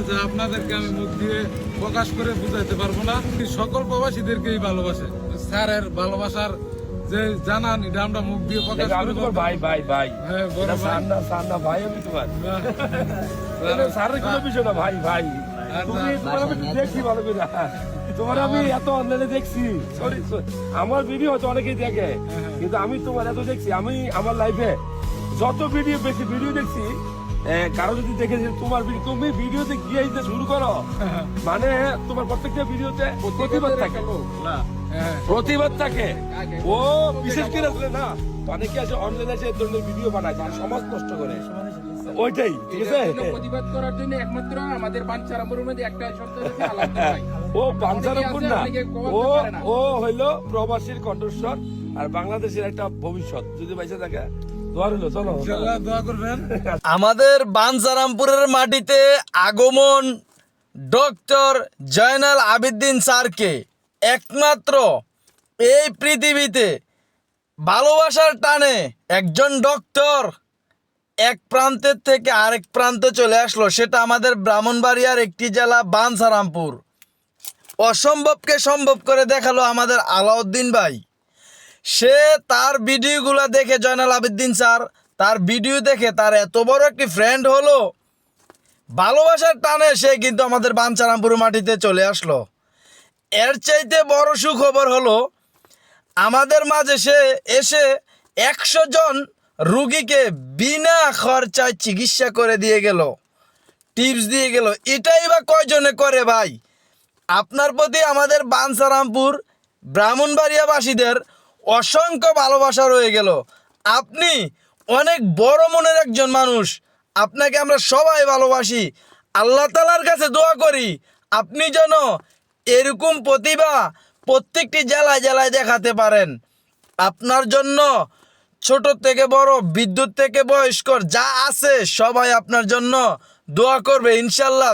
যে আপনাদেরকে আমি মুখ দিয়ে প্রকাশ করে বুঝাইতে পারবো না। সকল প্রবাসীদেরকেই ভালোবাসে। স্যারের ভালোবাসার যে জানান এটা আমরা মুখ দিয়ে প্রকাশ আমি করে তোমার ভাই ভাই ভাই হ্যাঁ, বড় ভাই। সান্না ভাই আমি তোমার না, স্যারের কোনো বিষয় না ভাই ভাই তুমি তোমার আমি দেখছি ভালো করে তোমার আমি এত অনলাইনে দেখছি সরি আমার ভিডিও হয়তো অনেকেই দেখে কিন্তু আমি তোমার এত দেখছি আমি আমার লাইফে যত ভিডিও বেশি ভিডিও দেখছি কারো যদি দেখে যে তোমার তুমি ভিডিওতে গিয়ে যে শুরু করো মানে তোমার প্রত্যেকটা ভিডিওতে প্রতিবাদ থাকে হ্যাঁ, প্রতিবাদ থাকে ও বিশেষ করে আসলে না অনেকে আছে অনলাইনে আছে ধরনের ভিডিও বানায় যারা সমাজ নষ্ট করে ওইটাই ঠিক আছে প্রতিবাদ করার জন্য একমাত্র আমাদের বাঞ্ছারামপুরের মধ্যে একটা শব্দ হচ্ছে আলাদা ভাই। ও বাঞ্ছারামপুর না ও ও হইলো প্রবাসীর কণ্ঠস্বর আর বাংলাদেশের একটা ভবিষ্যৎ যদি বাইসে থাকে দোয়া রইলো চলো ইনশাআল্লাহ দোয়া করবেন। আমাদের বাঞ্ছারামপুরের মাটিতে আগমন ডক্টর জয়নাল আবেদিন স্যারকে একমাত্র এই পৃথিবীতে ভালোবাসার টানে একজন ডক্টর এক প্রান্তের থেকে আরেক প্রান্তে চলে আসলো, সেটা আমাদের ব্রাহ্মণবাড়িয়ার একটি জেলা বাঞ্ছারামপুর। অসম্ভবকে সম্ভব করে দেখালো আমাদের আলাউদ্দিন ভাই। সে তার ভিডিওগুলো দেখে জয়নাল আবেদিন স্যার তার ভিডিও দেখে তার এত বড় একটি ফ্রেন্ড হলো, ভালোবাসার টানে সে কিন্তু আমাদের বাঞ্ছারামপুর মাটিতে চলে আসলো। এর চাইতে বড় সুখবর হলো আমাদের মাঝে সে এসে 100 জন রুগীকে বিনা খরচায় চিকিৎসা করে দিয়ে গেল, টিপস দিয়ে গেল। এটাই বা কয়জনে করে ভাই? আপনার প্রতি আমাদের বাঞ্ছারামপুর ব্রাহ্মণবাড়িয়াবাসীদের অসংখ্য ভালোবাসা রয়ে গেল। আপনি অনেক বড় মনের একজন মানুষ, আপনাকে আমরা সবাই ভালোবাসি। আল্লাহ তাআলার কাছে দোয়া করি আপনি যেন এরকম প্রতিভা প্রত্যেকটি জেলায় জেলায় দেখাতে পারেন। আপনার জন্য ছোট থেকে বড়, বিদ্যুৎ থেকে বয়স্কর যা আছে সবাই আপনার জন্য দোয়া করবে ইনশাল্লাহ।